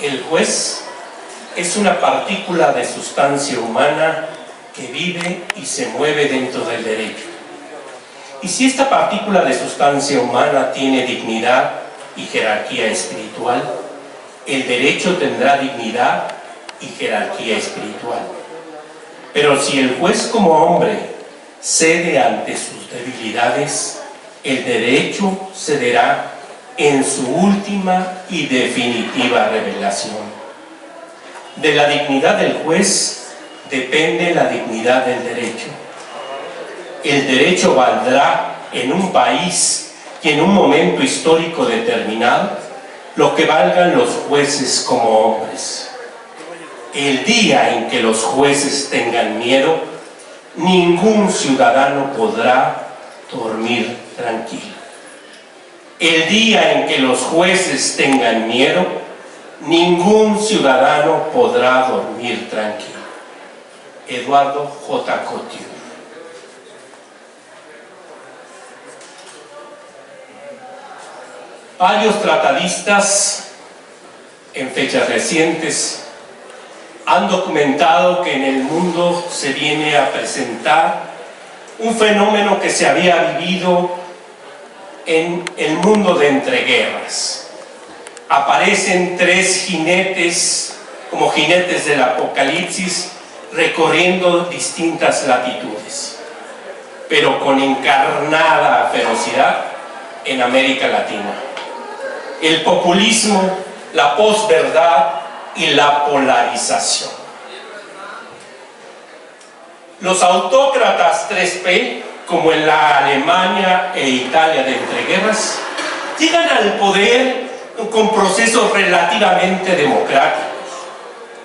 El juez es una partícula de sustancia humana que vive y se mueve dentro del derecho. Y si esta partícula de sustancia humana tiene dignidad y jerarquía espiritual, el derecho tendrá dignidad y jerarquía espiritual. Pero si el juez como hombre cede ante sus debilidades, el derecho cederá en su última y definitiva revelación. De la dignidad del juez depende la dignidad del derecho. El derecho valdrá en un país y en un momento histórico determinado lo que valgan los jueces como hombres. El día en que los jueces tengan miedo, ningún ciudadano podrá dormir tranquilo. El día en que los jueces tengan miedo, ningún ciudadano podrá dormir tranquilo. Eduardo J. Couture. Varios tratadistas en fechas recientes han documentado que en el mundo se viene a presentar un fenómeno que se había vivido en el mundo de entreguerras. Aparecen tres jinetes, como jinetes del Apocalipsis, recorriendo distintas latitudes, pero con encarnada ferocidad en América Latina. El populismo, la posverdad y la polarización. Los autócratas 3P, como en la Alemania e Italia de entreguerras, llegan al poder con procesos relativamente democráticos,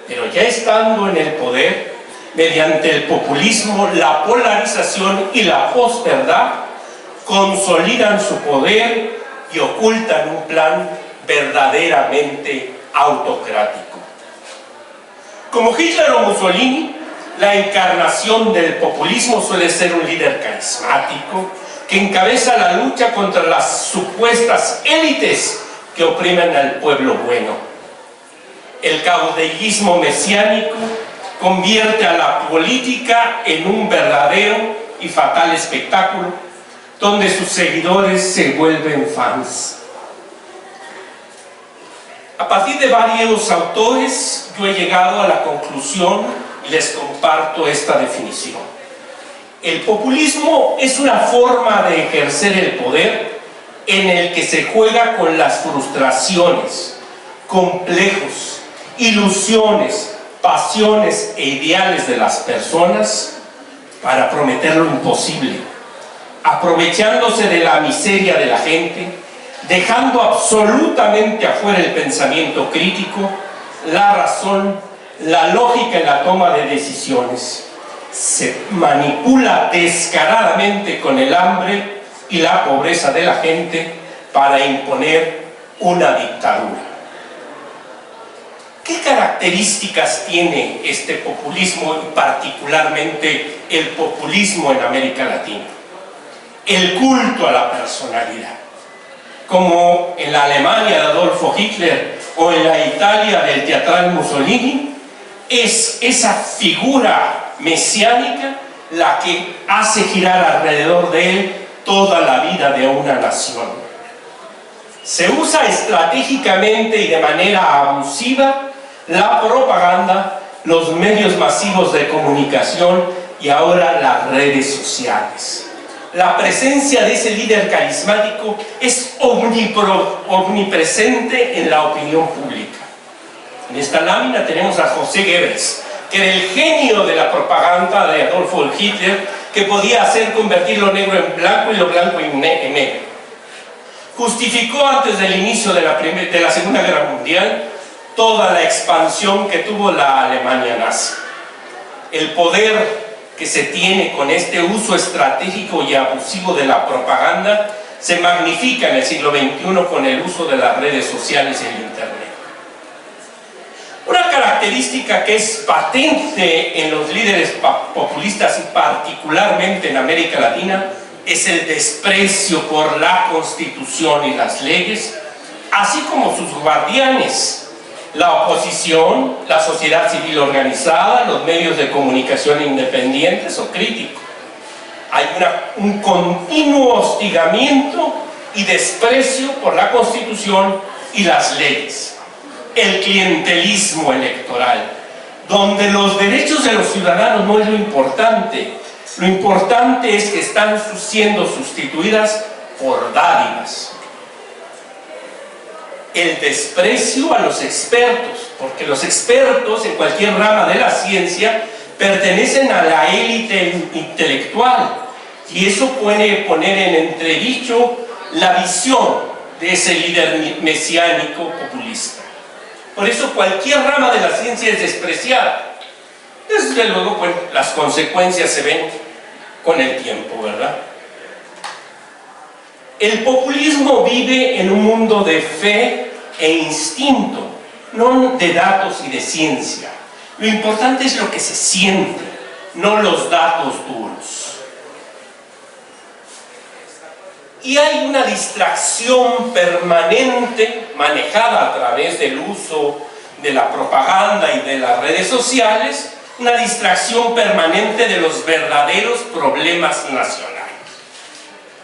pero ya estando en el poder, mediante el populismo, la polarización y la posverdad, consolidan su poder y ocultan un plan verdaderamente autocrático. Como Hitler o Mussolini, la encarnación del populismo suele ser un líder carismático que encabeza la lucha contra las supuestas élites que oprimen al pueblo bueno. El caudillismo mesiánico convierte a la política en un verdadero y fatal espectáculo donde sus seguidores se vuelven fans. A partir de varios autores, yo he llegado a la conclusión y les comparto esta definición. El populismo es una forma de ejercer el poder en el que se juega con las frustraciones, complejos, ilusiones, pasiones e ideales de las personas para prometer lo imposible, aprovechándose de la miseria de la gente, dejando absolutamente afuera el pensamiento crítico, la razón, la lógica en la toma de decisiones. Se manipula descaradamente con el hambre y la pobreza de la gente para imponer una dictadura. ¿Qué características tiene este populismo y particularmente el populismo en América Latina? El culto a la personalidad, como en la Alemania de Adolfo Hitler o en la Italia del teatral Mussolini, es esa figura mesiánica la que hace girar alrededor de él toda la vida de una nación. Se usa estratégicamente y de manera abusiva la propaganda, los medios masivos de comunicación y ahora las redes sociales. La presencia de ese líder carismático es omnipresente en la opinión pública. En esta lámina tenemos a José Goebbels, que era el genio de la propaganda de Adolfo Hitler, que podía hacer convertir lo negro en blanco y lo blanco en negro. Justificó antes del inicio de la Segunda Guerra Mundial toda la expansión que tuvo la Alemania nazi. El poder que se tiene con este uso estratégico y abusivo de la propaganda se magnifica en el siglo XXI con el uso de las redes sociales y el internet. Una característica que es patente en los líderes populistas y particularmente en América Latina es el desprecio por la Constitución y las leyes, así como sus guardianes, la oposición, la sociedad civil organizada, los medios de comunicación independientes o críticos. Hay un continuo hostigamiento y desprecio por la Constitución y las leyes. El clientelismo electoral, donde los derechos de los ciudadanos no es lo importante es que están siendo sustituidas por dádivas. El desprecio a los expertos, porque los expertos en cualquier rama de la ciencia pertenecen a la élite intelectual, y eso puede poner en entredicho la visión de ese líder mesiánico populista. Por eso cualquier rama de la ciencia es despreciada. Desde luego, pues, las consecuencias se ven con el tiempo, ¿verdad? El populismo vive en un mundo de fe e instinto, no de datos y de ciencia. Lo importante es lo que se siente, no los datos duros. Y hay una distracción permanente manejada a través del uso de la propaganda y de las redes sociales, una distracción permanente de los verdaderos problemas nacionales.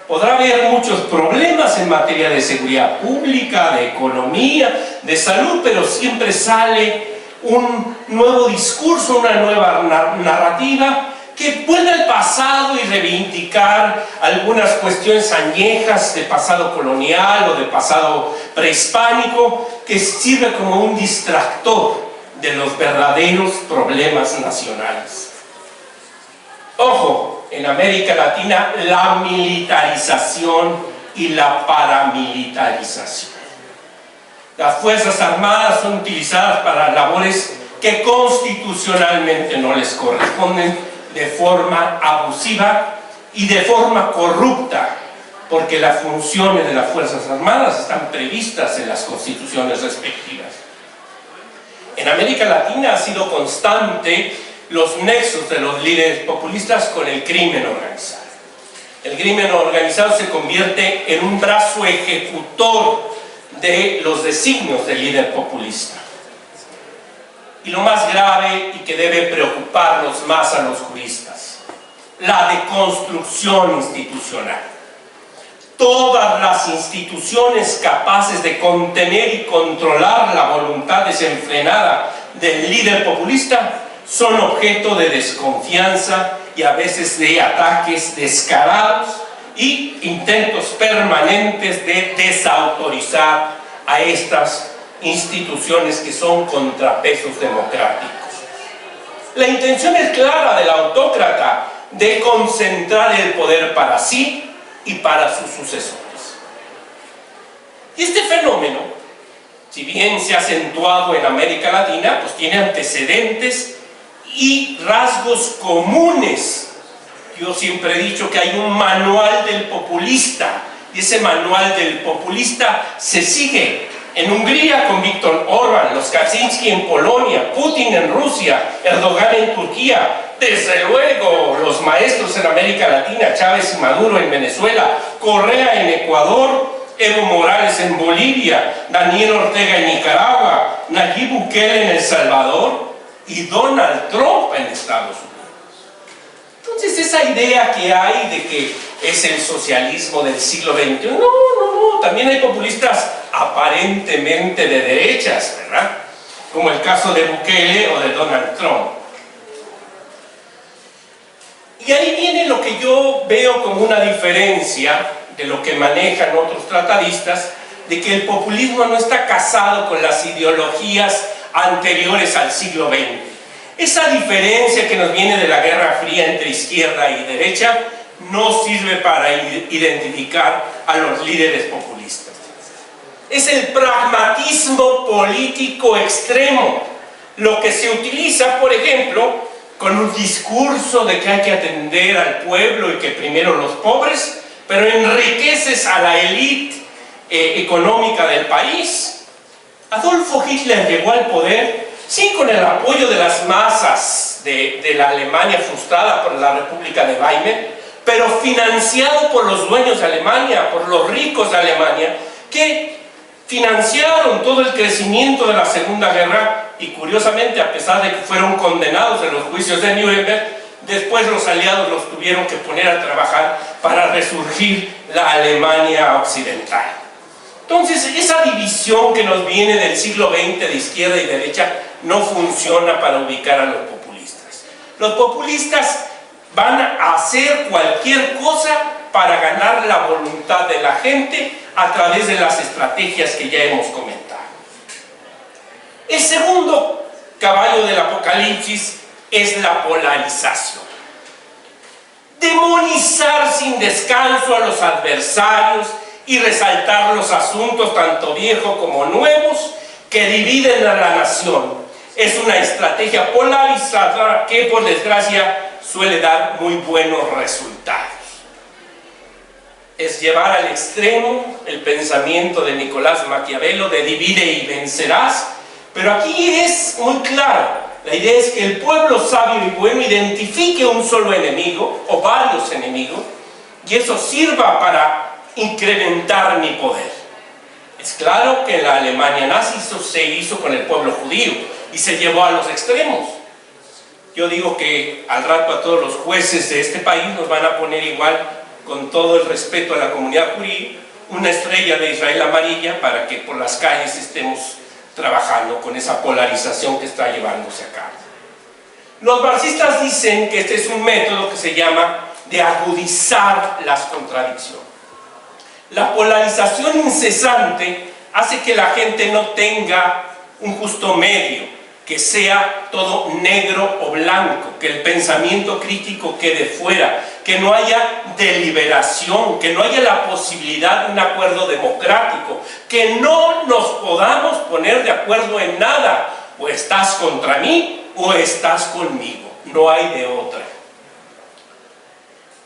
Podrá haber muchos problemas en materia de seguridad pública, de economía, de salud, pero siempre sale un nuevo discurso, una nueva narrativa que vuelve al pasado y reivindicar algunas cuestiones añejas de pasado colonial o de pasado prehispánico, que sirve como un distractor de los verdaderos problemas nacionales. Ojo, en América Latina la militarización y la paramilitarización. Las Fuerzas Armadas son utilizadas para labores que constitucionalmente no les corresponden, de forma abusiva y de forma corrupta, porque las funciones de las Fuerzas Armadas están previstas en las constituciones respectivas. En América Latina ha sido constante los nexos de los líderes populistas con el crimen organizado. El crimen organizado se convierte en un brazo ejecutor de los designios del líder populista. Y lo más grave y que debe preocuparnos más a los juristas, la deconstrucción institucional. Todas las instituciones capaces de contener y controlar la voluntad desenfrenada del líder populista son objeto de desconfianza y a veces de ataques descarados y intentos permanentes de desautorizar a estas instituciones que son contrapesos democráticos. La intención es clara del autócrata de concentrar el poder para sí y para sus sucesores. Y este fenómeno, si bien se ha acentuado en América Latina, pues tiene antecedentes y rasgos comunes. Yo siempre he dicho que hay un manual del populista, y ese manual del populista se sigue en Hungría con Viktor Orbán, los Kaczynski en Polonia, Putin en Rusia, Erdogan en Turquía, desde luego los maestros en América Latina, Chávez y Maduro en Venezuela, Correa en Ecuador, Evo Morales en Bolivia, Daniel Ortega en Nicaragua, Nayib Bukele en El Salvador y Donald Trump en Estados Unidos. Entonces esa idea que hay de que es el socialismo del siglo XXI, no, también hay populistas aparentemente de derechas, ¿verdad? Como el caso de Bukele o de Donald Trump. Y ahí viene lo que yo veo como una diferencia de lo que manejan otros tratadistas, de que el populismo no está casado con las ideologías anteriores al siglo XX. Esa diferencia que nos viene de la Guerra Fría entre izquierda y derecha no sirve para identificar a los líderes populistas. Es el pragmatismo político extremo, lo que se utiliza, por ejemplo, con un discurso de que hay que atender al pueblo y que primero los pobres, pero enriqueces a la élite económica del país. Adolfo Hitler llegó al poder, sí, con el apoyo de las masas de la Alemania frustrada por la República de Weimar, pero financiado por los dueños de Alemania, por los ricos de Alemania, que financiaron todo el crecimiento de la Segunda Guerra y curiosamente, a pesar de que fueron condenados en los juicios de Nuremberg, después los aliados los tuvieron que poner a trabajar para resurgir la Alemania occidental. Entonces, esa división que nos viene del siglo XX de izquierda y derecha no funciona para ubicar a los populistas. Los populistas van a hacer cualquier cosa para ganar la voluntad de la gente a través de las estrategias que ya hemos comentado. El segundo caballo del Apocalipsis es la polarización. Demonizar sin descanso a los adversarios y resaltar los asuntos tanto viejos como nuevos que dividen a la nación. Es una estrategia polarizadora que, por desgracia, suele dar muy buenos resultados. Es llevar al extremo el pensamiento de Nicolás Maquiavelo de divide y vencerás, pero aquí es muy claro. La idea es que el pueblo sabio y bueno identifique un solo enemigo o varios enemigos y eso sirva para incrementar mi poder. Es claro que en la Alemania nazi se hizo con el pueblo judío y se llevó a los extremos. Yo digo que al rato a todos los jueces de este país nos van a poner igual, con todo el respeto a la comunidad judía, una estrella de Israel amarilla para que por las calles estemos trabajando con esa polarización que está llevándose a cabo. Los marxistas dicen que este es un método que se llama de agudizar las contradicciones. La polarización incesante hace que la gente no tenga un justo medio, que sea todo negro o blanco, que el pensamiento crítico quede fuera, que no haya deliberación, que no haya la posibilidad de un acuerdo democrático, que no nos podamos poner de acuerdo en nada, o estás contra mí o estás conmigo, no hay de otra.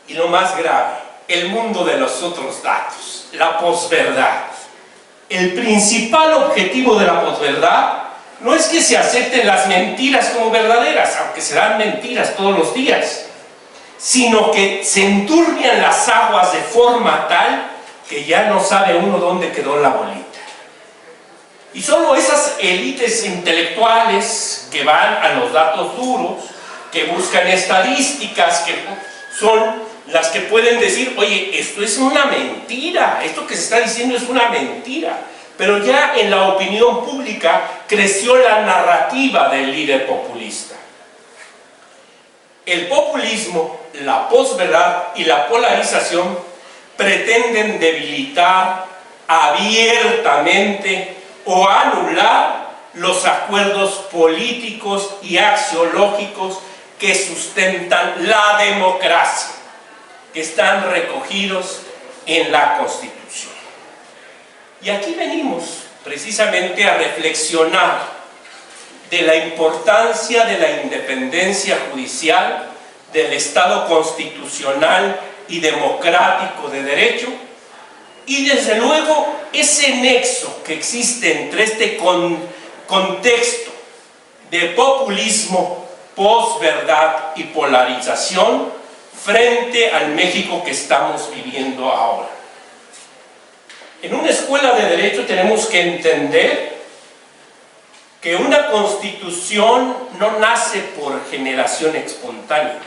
Y lo más grave, el mundo de los otros datos, la posverdad. El principal objetivo de la posverdad no es que se acepten las mentiras como verdaderas, aunque se dan mentiras todos los días, sino que se enturbian las aguas de forma tal que ya no sabe uno dónde quedó la bolita. Y solo esas élites intelectuales que van a los datos duros, que buscan estadísticas, que son las que pueden decir, oye, esto es una mentira, esto que se está diciendo es una mentira. Pero ya en la opinión pública creció la narrativa del líder populista. El populismo, la posverdad y la polarización pretenden debilitar abiertamente o anular los acuerdos políticos y axiológicos que sustentan la democracia, que están recogidos en la Constitución. Y aquí venimos precisamente a reflexionar de la importancia de la independencia judicial, del Estado constitucional y democrático de derecho, y desde luego ese nexo que existe entre este contexto de populismo, posverdad y polarización frente al México que estamos viviendo ahora. En una escuela de derecho tenemos que entender que una constitución no nace por generación espontánea,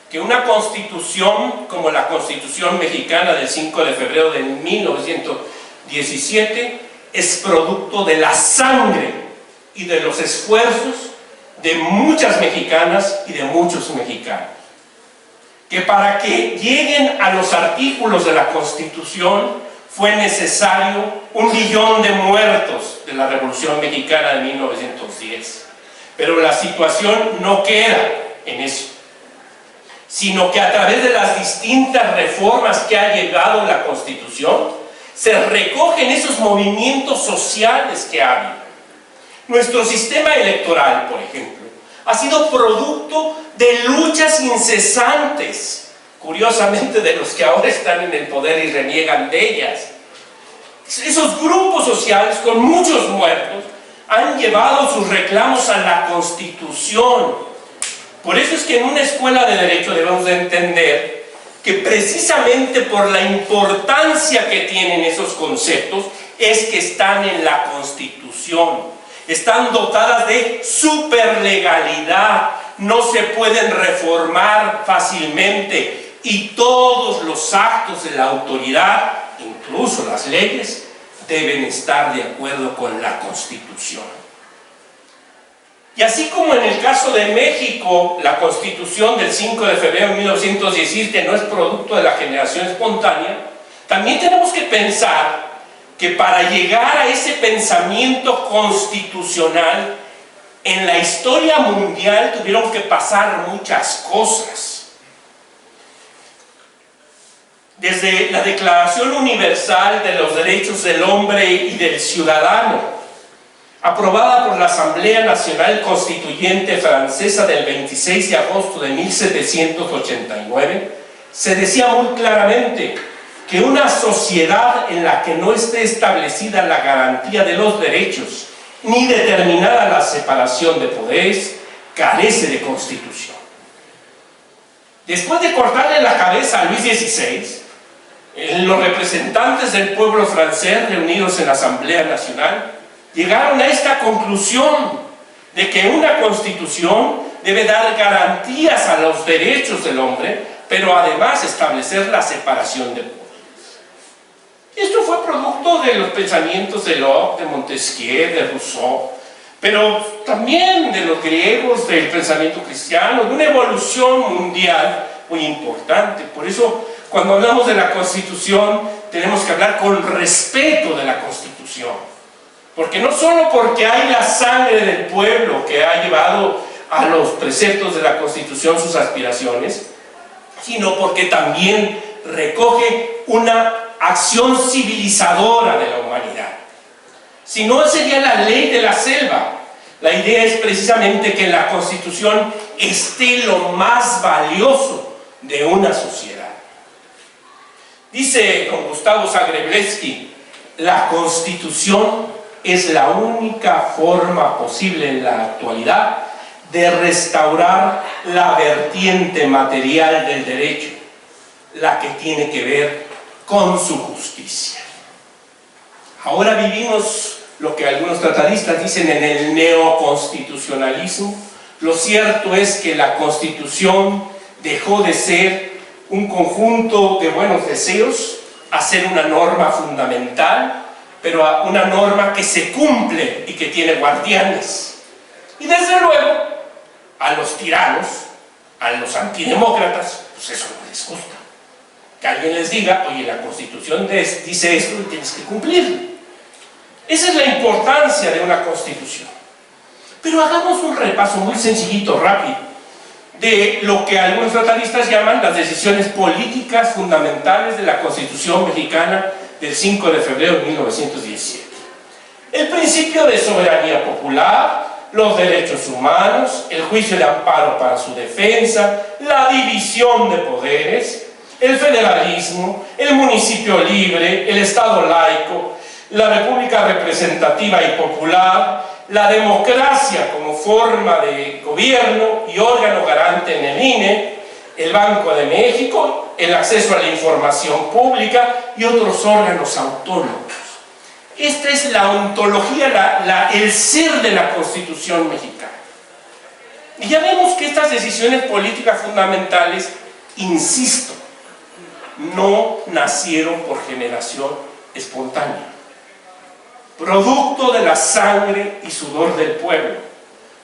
que una constitución como la Constitución Mexicana del 5 de febrero de 1917 es producto de la sangre y de los esfuerzos de muchas mexicanas y de muchos mexicanos, que para que lleguen a los artículos de la Constitución fue necesario 1 millón de muertos de la Revolución Mexicana de 1910. Pero la situación no queda en eso, sino que a través de las distintas reformas que ha llevado la Constitución, se recogen esos movimientos sociales que ha habido. Nuestro sistema electoral, por ejemplo, ha sido producto de luchas incesantes, curiosamente de los que ahora están en el poder y reniegan de ellas. Esos grupos sociales con muchos muertos han llevado sus reclamos a la Constitución. Por eso es que en una escuela de derecho debemos de entender que precisamente por la importancia que tienen esos conceptos es que están en la Constitución, están dotadas de superlegalidad, no se pueden reformar fácilmente y todos los actos de la autoridad, incluso las leyes, deben estar de acuerdo con la Constitución. Y así como en el caso de México, la Constitución del 5 de febrero de 1917 no es producto de la generación espontánea, también tenemos que pensar que para llegar a ese pensamiento constitucional, en la historia mundial tuvieron que pasar muchas cosas. Desde la Declaración Universal de los Derechos del Hombre y del Ciudadano, aprobada por la Asamblea Nacional Constituyente Francesa del 26 de agosto de 1789, se decía muy claramente que una sociedad en la que no esté establecida la garantía de los derechos ni determinada la separación de poderes, carece de constitución. Después de cortarle la cabeza a Luis XVI, los representantes del pueblo francés reunidos en la Asamblea Nacional llegaron a esta conclusión de que una constitución debe dar garantías a los derechos del hombre, pero además establecer la separación de poderes. Esto fue producto de los pensamientos de Locke, de Montesquieu, de Rousseau, pero también de los griegos, del pensamiento cristiano, de una evolución mundial muy importante. Por eso, cuando hablamos de la Constitución, tenemos que hablar con respeto de la Constitución. Porque no solo porque hay la sangre del pueblo que ha llevado a los preceptos de la Constitución sus aspiraciones, sino porque también recoge una acción civilizadora de la humanidad. Si no, sería la ley de la selva. La idea es precisamente que en la Constitución esté lo más valioso de una sociedad. Dice don Gustavo Zagrebelsky, la Constitución es la única forma posible en la actualidad de restaurar la vertiente material del derecho, la que tiene que ver con su justicia. Ahora vivimos lo que algunos tratadistas dicen en el neoconstitucionalismo. Lo cierto es que la Constitución dejó de ser un conjunto de buenos deseos a ser una norma fundamental, pero a una norma que se cumple y que tiene guardianes. Y desde luego, a los tiranos, a los antidemócratas, pues eso no les gusta. Que alguien les diga, oye, la Constitución dice esto y tienes que cumplirlo. Esa es la importancia de una Constitución. Pero hagamos un repaso muy sencillito, rápido, de lo que algunos tratadistas llaman las decisiones políticas fundamentales de la Constitución mexicana del 5 de febrero de 1917. El principio de soberanía popular, los derechos humanos, el juicio de amparo para su defensa, la división de poderes, el federalismo, el municipio libre, el Estado laico, la república representativa y popular, la democracia como forma de gobierno y órgano garante en el INE, el Banco de México, el acceso a la información pública y otros órganos autónomos. Esta es la ontología, el ser de la Constitución mexicana. Y ya vemos que estas decisiones políticas fundamentales, insisto, no nacieron por generación espontánea. Producto de la sangre y sudor del pueblo.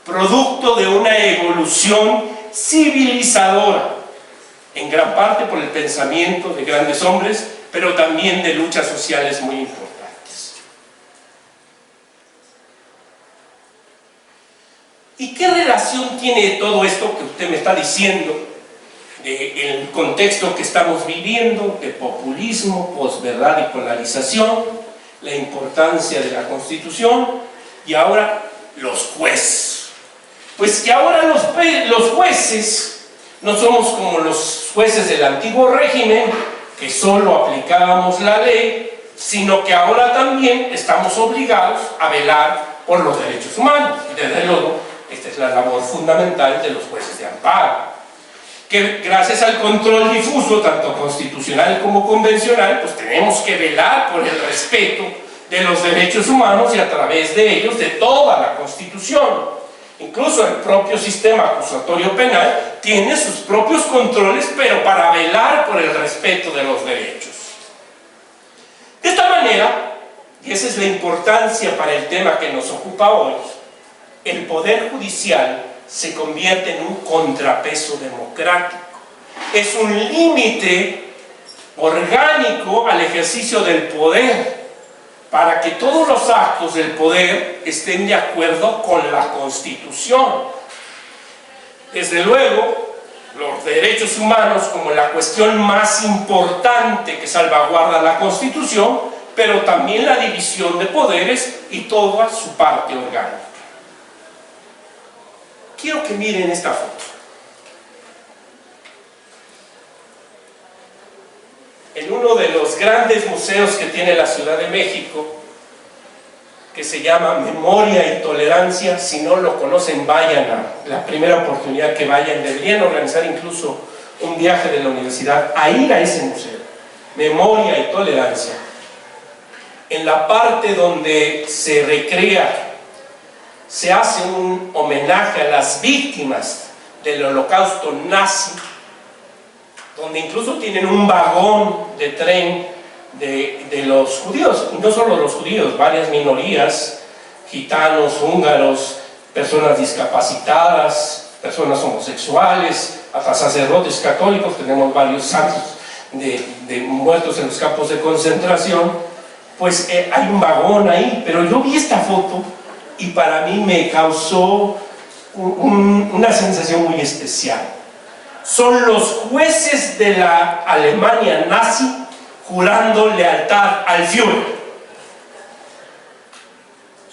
Producto de una evolución civilizadora, en gran parte por el pensamiento de grandes hombres, pero también de luchas sociales muy importantes. ¿Y qué relación tiene todo esto que usted me está diciendo, del contexto que estamos viviendo, de populismo, posverdad y polarización, la importancia de la Constitución y ahora los jueces? Pues que ahora los jueces no somos como los jueces del antiguo régimen, que solo aplicábamos la ley, sino que ahora también estamos obligados a velar por los derechos humanos. Y desde luego, esta es la labor fundamental de los jueces de amparo, que gracias al control difuso, tanto constitucional como convencional, pues tenemos que velar por el respeto de los derechos humanos y a través de ellos de toda la Constitución. Incluso el propio sistema acusatorio penal tiene sus propios controles, pero para velar por el respeto de los derechos. De esta manera, y esa es la importancia para el tema que nos ocupa hoy, el Poder Judicial se convierte en un contrapeso democrático. Es un límite orgánico al ejercicio del poder, para que todos los actos del poder estén de acuerdo con la Constitución. Desde luego, los derechos humanos como la cuestión más importante que salvaguarda la Constitución, pero también la división de poderes y toda su parte orgánica. Quiero que miren esta foto. En uno de los grandes museos que tiene la Ciudad de México, que se llama Memoria y Tolerancia. Si no lo conocen, vayan a la primera oportunidad que vayan. Deberían organizar incluso un viaje de la universidad a ir a ese museo. Memoria y Tolerancia. En la parte donde se recrea, se hace un homenaje a las víctimas del holocausto nazi, donde incluso tienen un vagón de tren de los judíos, y no solo los judíos, varias minorías, gitanos, húngaros, personas discapacitadas, personas homosexuales, hasta sacerdotes católicos. Tenemos varios santos de muertos en los campos de concentración. Pues hay un vagón ahí, pero yo vi esta foto y para mí me causó una sensación muy especial. Son los jueces de la Alemania nazi jurando lealtad al Führer.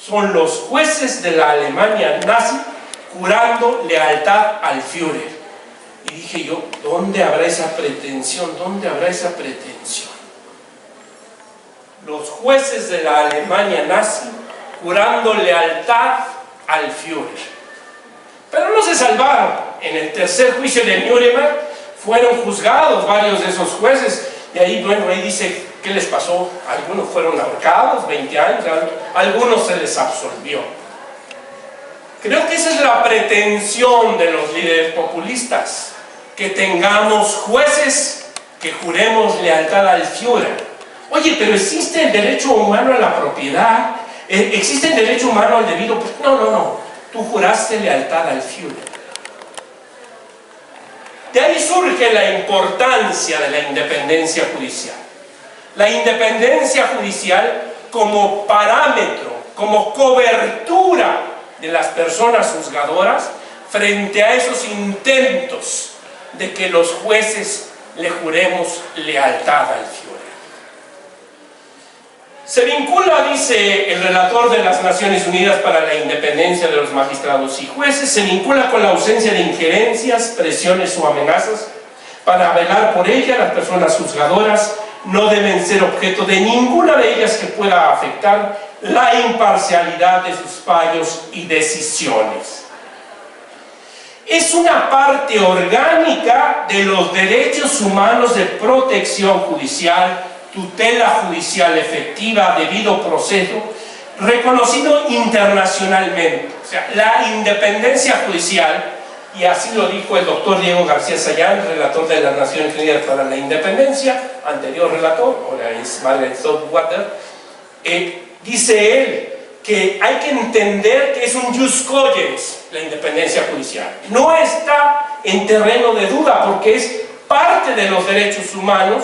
Son los jueces de la Alemania nazi jurando lealtad al Führer. Y dije yo, ¿dónde habrá esa pretensión? ¿Dónde habrá esa pretensión? Los jueces de la Alemania nazi jurando lealtad al Führer. Pero no se salvaron. En el tercer juicio de Nuremberg fueron juzgados varios de esos jueces, y ahí, bueno, ahí dice qué les pasó. Algunos fueron ahorcados, 20 años, algunos se les absolvió. Creo que esa es la pretensión de los líderes populistas, que tengamos jueces que juremos lealtad al Führer. Oye, pero existe el derecho humano a la propiedad, existe el derecho humano al debido. No, tú juraste lealtad al Führer. De ahí surge la importancia de la independencia judicial. La independencia judicial como parámetro, como cobertura de las personas juzgadoras frente a esos intentos de que los jueces le juremos lealtad al Führer. Se vincula, dice el relator de las Naciones Unidas para la Independencia de los Magistrados y Jueces, se vincula con la ausencia de injerencias, presiones o amenazas. Para velar por ella, las personas juzgadoras no deben ser objeto de ninguna de ellas que pueda afectar la imparcialidad de sus fallos y decisiones. Es una parte orgánica de los derechos humanos de protección judicial, tutela judicial efectiva, debido proceso, reconocido internacionalmente. O sea, la independencia judicial, y así lo dijo el doctor Diego García Sayán, relator de las Naciones Unidas para la Independencia, anterior relator, ahora es Margaret Saltwater, dice él que hay que entender que es un jus cogens la independencia judicial. No está en terreno de duda, porque es parte de los derechos humanos,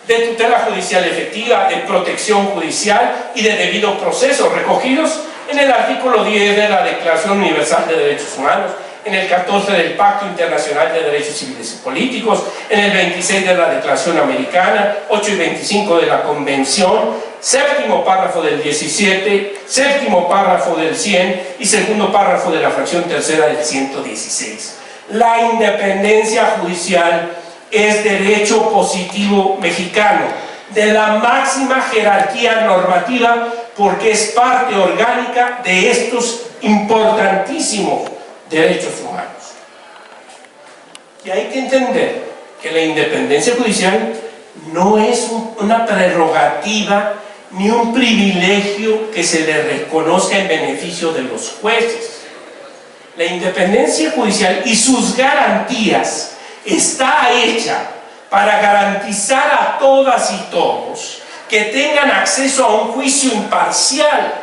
de tutela judicial efectiva, de protección judicial y de debido proceso, recogidos en el artículo 10 de la Declaración Universal de Derechos Humanos, en el 14 del Pacto Internacional de Derechos Civiles y Políticos, en el 26 de la Declaración Americana, 8 y 25 de la Convención, séptimo párrafo del 17, séptimo párrafo del 100 y segundo párrafo de la fracción tercera del 116. La independencia judicial es derecho positivo mexicano, de la máxima jerarquía normativa, porque es parte orgánica de estos importantísimos derechos humanos. Y hay que entender que la independencia judicial no es una prerrogativa ni un privilegio que se le reconozca en beneficio de los jueces. La independencia judicial y sus garantías está hecha para garantizar a todas y todos que tengan acceso a un juicio imparcial.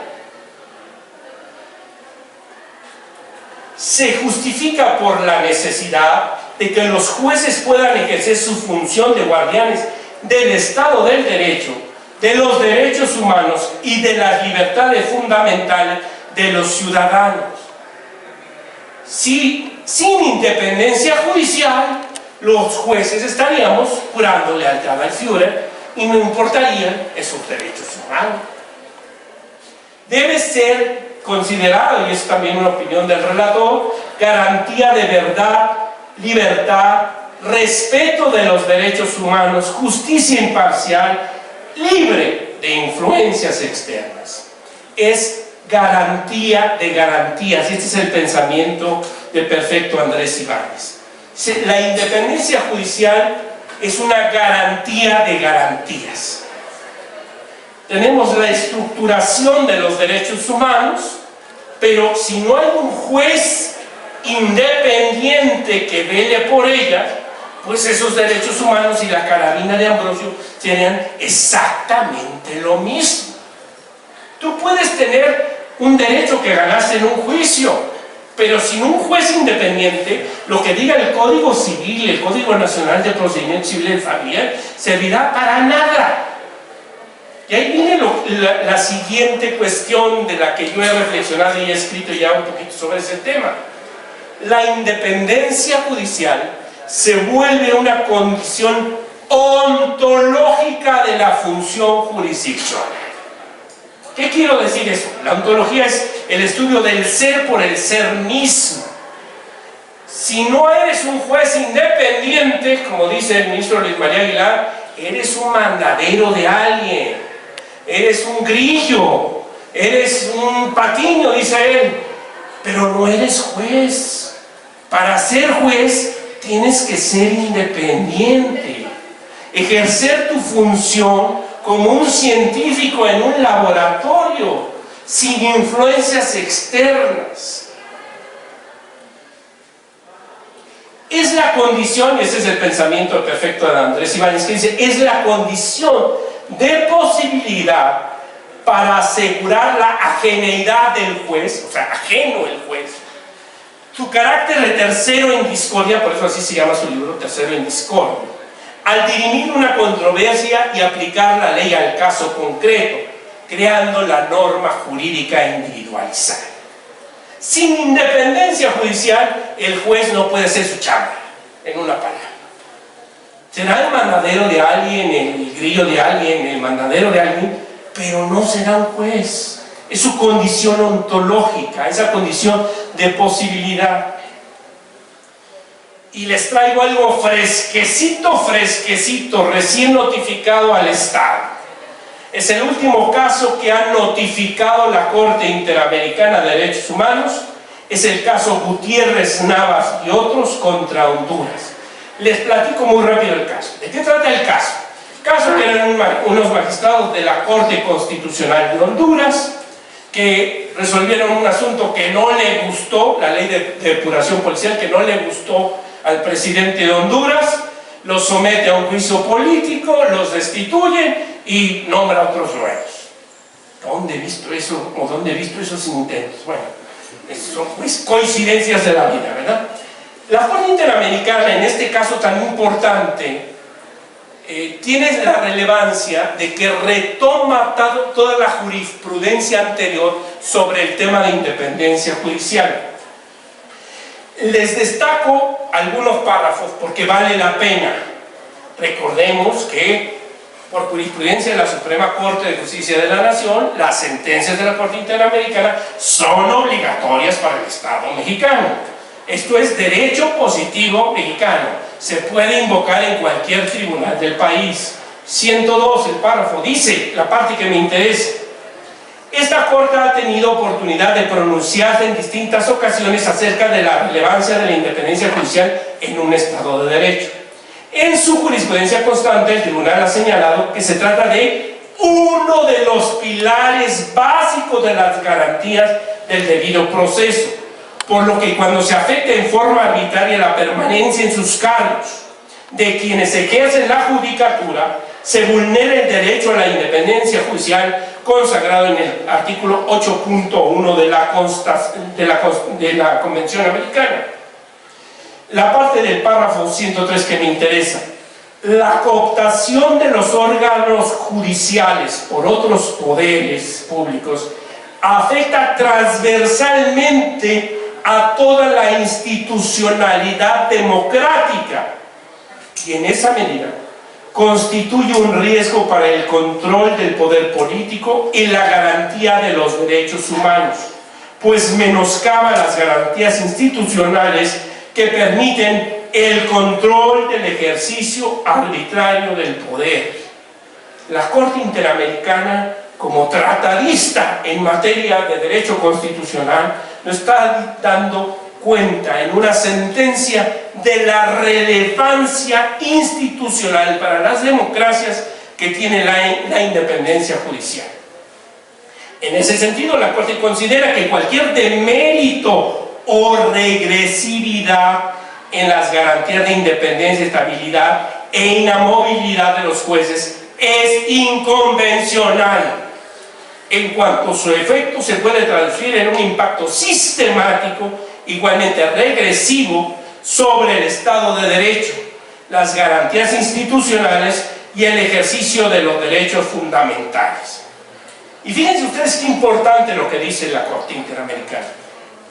Se justifica por la necesidad de que los jueces puedan ejercer su función de guardianes del Estado del Derecho, de los derechos humanos y de las libertades fundamentales de los ciudadanos. Si sin independencia judicial, los jueces estaríamos jurando lealtad al Führer y no importarían esos derechos humanos. Debe ser considerado, y es también una opinión del relator, garantía de verdad, libertad, respeto de los derechos humanos, justicia imparcial, libre de influencias externas. Es garantía de garantías, y este es el pensamiento del perfecto Andrés Ibáñez. La independencia judicial es una garantía de garantías. Tenemos la estructuración de los derechos humanos, pero si no hay un juez independiente que vele por ella, pues esos derechos humanos y la carabina de Ambrosio serían exactamente lo mismo. Tú puedes tener un derecho que ganaste en un juicio, pero sin un juez independiente, lo que diga el Código Civil, el Código Nacional de Procedimiento Civil y Familiar, servirá para nada. Y ahí viene la siguiente cuestión de la que yo he reflexionado y he escrito ya un poquito sobre ese tema. La independencia judicial se vuelve una condición ontológica de la función jurisdiccional. ¿Qué quiero decir eso? La ontología es el estudio del ser por el ser mismo. Si no eres un juez independiente, como dice el ministro Luis María Aguilar, eres un mandadero de alguien, eres un grillo, eres un patiño, dice él, pero no eres juez. Para ser juez tienes que ser independiente, ejercer tu función como un científico en un laboratorio, sin influencias externas. Es la condición, y ese es el pensamiento perfecto de Andrés Ibáñez, que dice, es la condición de posibilidad para asegurar la ajeneidad del juez, o sea, ajeno el juez, su carácter de tercero en discordia, por eso así se llama su libro, Tercero en Discordia, al dirimir una controversia y aplicar la ley al caso concreto, creando la norma jurídica individualizada. Sin independencia judicial, el juez no puede ser su chamba, en una palabra. Será el mandadero de alguien, el grillo de alguien, el mandadero de alguien, pero no será un juez. Es su condición ontológica, esa condición de posibilidad. Y les traigo algo fresquecito, recién notificado al Estado. Es el último caso que ha notificado la Corte Interamericana de Derechos Humanos. Es el caso Gutiérrez, Navas y otros contra Honduras. Les platico muy rápido el caso. ¿De qué trata el caso? El caso que eran unos magistrados de la Corte Constitucional de Honduras que resolvieron un asunto que no le gustó, la ley de depuración policial, que no le gustó al presidente de Honduras, los somete a un juicio político, los destituye y nombra a otros nuevos. ¿Dónde he visto eso? ¿O dónde he visto esos intentos? Bueno, son pues coincidencias de la vida, ¿verdad? La Corte Interamericana, en este caso tan importante, tiene la relevancia de que retoma toda la jurisprudencia anterior sobre el tema de independencia judicial. Les destaco algunos párrafos porque vale la pena. Recordemos que por jurisprudencia de la Suprema Corte de Justicia de la Nación, las sentencias de la Corte Interamericana son obligatorias para el Estado mexicano. Esto es derecho positivo mexicano. Se puede invocar en cualquier tribunal del país. 102, el párrafo, dice, la parte que me interesa. Esta Corte ha tenido oportunidad de pronunciarse en distintas ocasiones acerca de la relevancia de la independencia judicial en un Estado de Derecho. En su jurisprudencia constante, el tribunal ha señalado que se trata de uno de los pilares básicos de las garantías del debido proceso, por lo que cuando se afecte en forma arbitraria la permanencia en sus cargos de quienes ejercen la judicatura, se vulnera el derecho a la independencia judicial consagrado en el artículo 8.1 de la Convención Americana. La parte del párrafo 103 que me interesa: la cooptación de los órganos judiciales por otros poderes públicos afecta transversalmente a toda la institucionalidad democrática y en esa medida constituye un riesgo para el control del poder político y la garantía de los derechos humanos, pues menoscaba las garantías institucionales que permiten el control del ejercicio arbitrario del poder. La Corte Interamericana, como tratadista en materia de derecho constitucional, nos está dando cuenta en una sentencia de la relevancia institucional para las democracias que tiene la independencia judicial. En ese sentido, la Corte considera que cualquier demérito o regresividad en las garantías de independencia, estabilidad e inamovilidad de los jueces es inconvencional, en cuanto su efecto se puede traducir en un impacto sistemático, igualmente regresivo, sobre el Estado de Derecho, las garantías institucionales y el ejercicio de los derechos fundamentales. Y fíjense ustedes qué importante lo que dice la Corte Interamericana.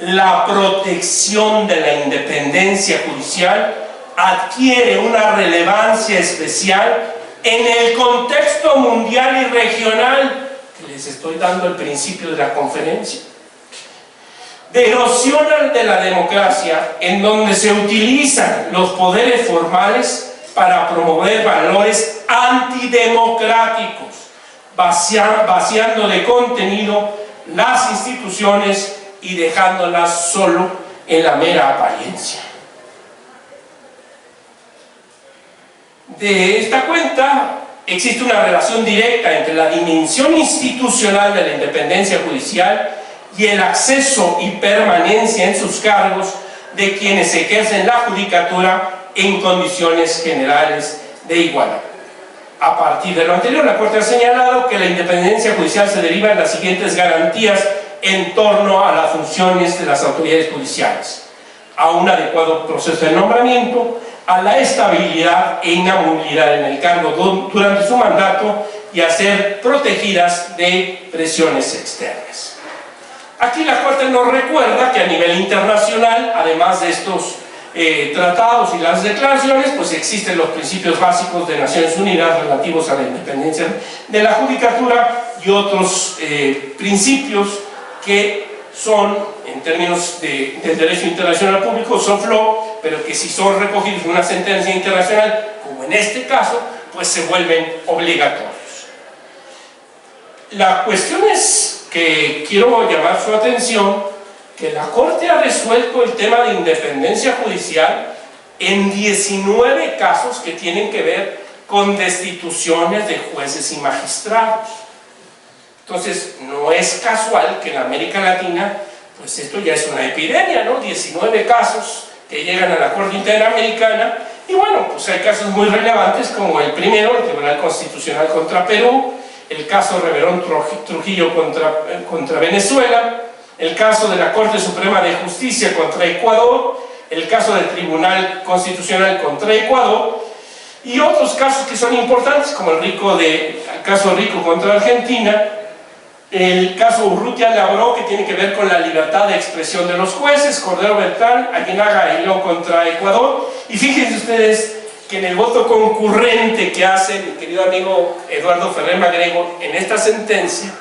La protección de la independencia judicial adquiere una relevancia especial en el contexto mundial y regional que les estoy dando al principio de la conferencia, de erosión de la democracia, en donde se utilizan los poderes formales para promover valores antidemocráticos, vaciando de contenido las instituciones y dejándolas solo en la mera apariencia. De esta cuenta existe una relación directa entre la dimensión institucional de la independencia judicial y el acceso y permanencia en sus cargos de quienes ejercen la judicatura en condiciones generales de igualdad. A partir de lo anterior, la Corte ha señalado que la independencia judicial se deriva de las siguientes garantías en torno a las funciones de las autoridades judiciales: a un adecuado proceso de nombramiento, a la estabilidad e inamovilidad en el cargo durante su mandato y a ser protegidas de presiones externas. Aquí la Corte nos recuerda que a nivel internacional, además de estos tratados y las declaraciones, pues existen los principios básicos de Naciones Unidas relativos a la independencia de la judicatura y otros principios que son, en términos del derecho internacional público, soft law, pero que si son recogidos en una sentencia internacional, como en este caso, pues se vuelven obligatorios. La cuestión es que quiero llamar su atención que la Corte ha resuelto el tema de independencia judicial en 19 casos que tienen que ver con destituciones de jueces y magistrados. Entonces, no es casual que en América Latina, pues esto ya es una epidemia, ¿no? 19 casos que llegan a la Corte Interamericana, y bueno, pues hay casos muy relevantes como el primero, el Tribunal Constitucional contra Perú, el caso Reverón Trujillo contra Venezuela, el caso de la Corte Suprema de Justicia contra Ecuador, el caso del Tribunal Constitucional contra Ecuador, y otros casos que son importantes, como el caso Rico contra Argentina, el caso Urrutia-Labró, que tiene que ver con la libertad de expresión de los jueces, Cordero Beltrán, Aguinaga Aguiló contra Ecuador, y fíjense ustedes que en el voto concurrente que hace mi querido amigo Eduardo Ferrer Magrego en esta sentencia,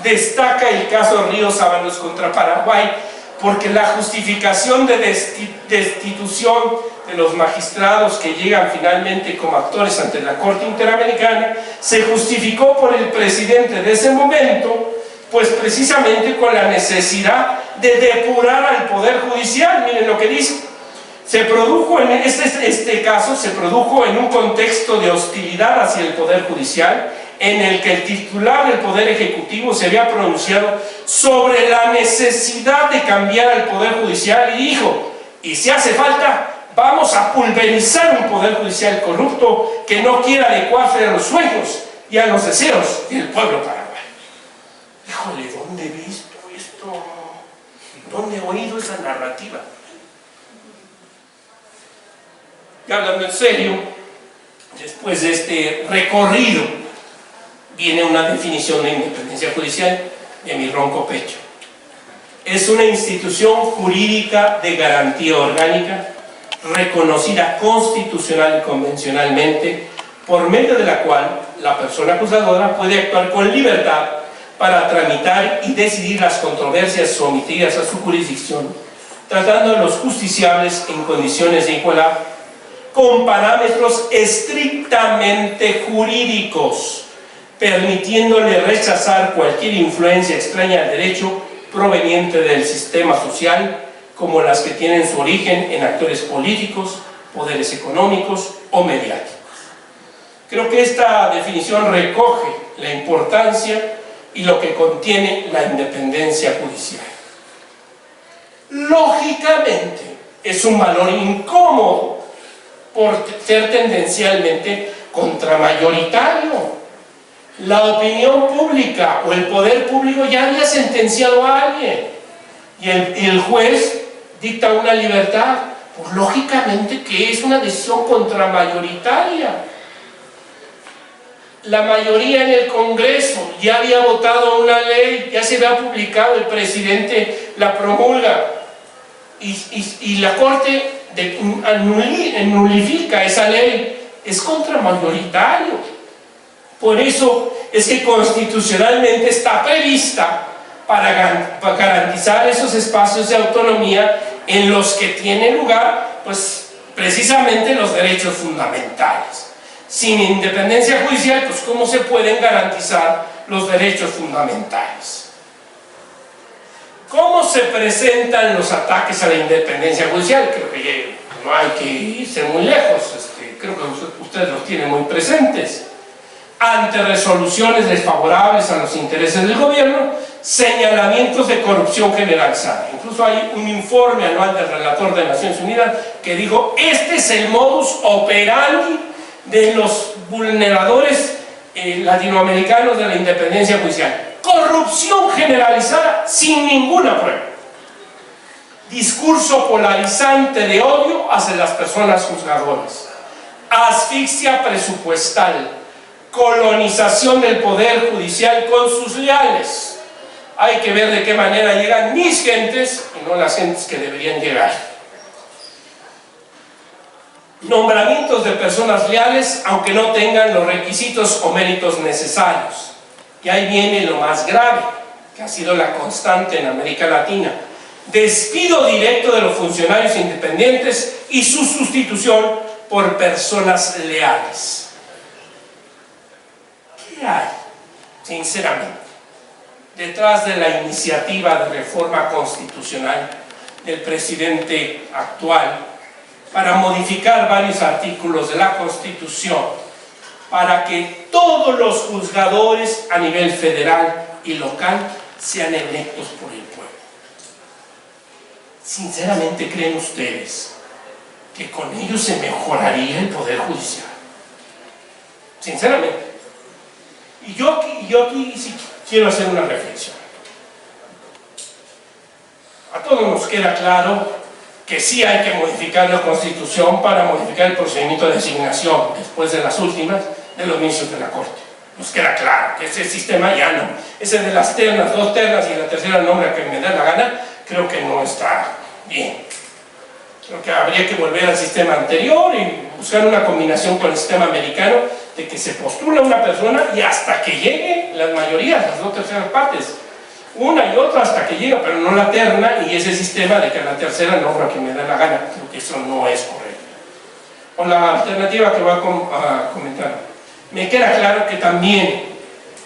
destaca el caso Ríos Ábalos contra Paraguay, porque la justificación de destitución de los magistrados que llegan finalmente como actores ante la Corte Interamericana se justificó por el presidente de ese momento, pues precisamente con la necesidad de depurar al Poder Judicial. Miren lo que dice: se produjo este caso se produjo en un contexto de hostilidad hacia el Poder Judicial, en el que el titular del Poder Ejecutivo se había pronunciado sobre la necesidad de cambiar al Poder Judicial y dijo, y si hace falta, vamos a pulverizar un Poder Judicial corrupto que no quiera adecuarse a los sueños y a los deseos del pueblo paraguayo. Híjole, ¿dónde he visto esto? ¿Dónde he oído esa narrativa? Y hablando en serio, después de este recorrido, viene una definición de independencia judicial de mi ronco pecho. Es una institución jurídica de garantía orgánica, reconocida constitucional y convencionalmente, por medio de la cual la persona acusadora puede actuar con libertad para tramitar y decidir las controversias sometidas a su jurisdicción, tratando a los justiciables en condiciones de igualdad, con parámetros estrictamente jurídicos, permitiéndole rechazar cualquier influencia extraña al derecho proveniente del sistema social, como las que tienen su origen en actores políticos, poderes económicos o mediáticos. Creo que esta definición recoge la importancia y lo que contiene la independencia judicial. Lógicamente, es un valor incómodo por ser tendencialmente contramayoritario. La opinión pública o el poder público ya había sentenciado a alguien y el juez dicta una libertad, pues lógicamente que es una decisión contramayoritaria. La mayoría en el Congreso ya había votado una ley, ya se había publicado, el presidente la promulga y la Corte nulifica esa ley, es contramayoritario. Por eso es que constitucionalmente está prevista para garantizar esos espacios de autonomía en los que tiene lugar, pues, precisamente los derechos fundamentales. Sin independencia judicial, pues, ¿cómo se pueden garantizar los derechos fundamentales? ¿Cómo se presentan los ataques a la independencia judicial? Creo que no hay que irse muy lejos, creo que ustedes los tienen muy presentes. Ante resoluciones desfavorables a los intereses del gobierno, señalamientos de corrupción generalizada. Incluso hay un informe anual del relator de Naciones Unidas que dijo, este es el modus operandi de los vulneradores latinoamericanos de la independencia judicial. Corrupción generalizada sin ninguna prueba. Discurso polarizante de odio hacia las personas juzgadoras. Asfixia presupuestal. Colonización del Poder Judicial con sus leales. Hay que ver de qué manera llegan mis gentes y no las gentes que deberían llegar. Nombramientos de personas leales aunque no tengan los requisitos o méritos necesarios. Y ahí viene lo más grave, que ha sido la constante en América Latina. Despido directo de los funcionarios independientes y su sustitución por personas leales. ¿Qué hay, sinceramente, detrás de la iniciativa de reforma constitucional del presidente actual para modificar varios artículos de la Constitución para que todos los juzgadores a nivel federal y local sean electos por el pueblo? Sinceramente, ¿creen ustedes que con ello se mejoraría el Poder Judicial? Sinceramente. Y yo aquí sí quiero hacer una reflexión. A todos nos queda claro que sí hay que modificar la Constitución para modificar el procedimiento de designación después de las últimas de los ministros de la Corte. Nos queda claro que ese sistema ya no. Ese de las ternas, 2 ternas y la tercera nombra que me da la gana, creo que no está bien. Creo que habría que volver al sistema anterior y buscar una combinación con el sistema americano de que se postula una persona y hasta que llegue las mayorías, las 2 terceras partes, una y otra hasta que llega, pero no la terna y ese sistema de que la tercera nombra que me da la gana. Creo que eso no es correcto. O la alternativa que voy a comentar. Me queda claro que también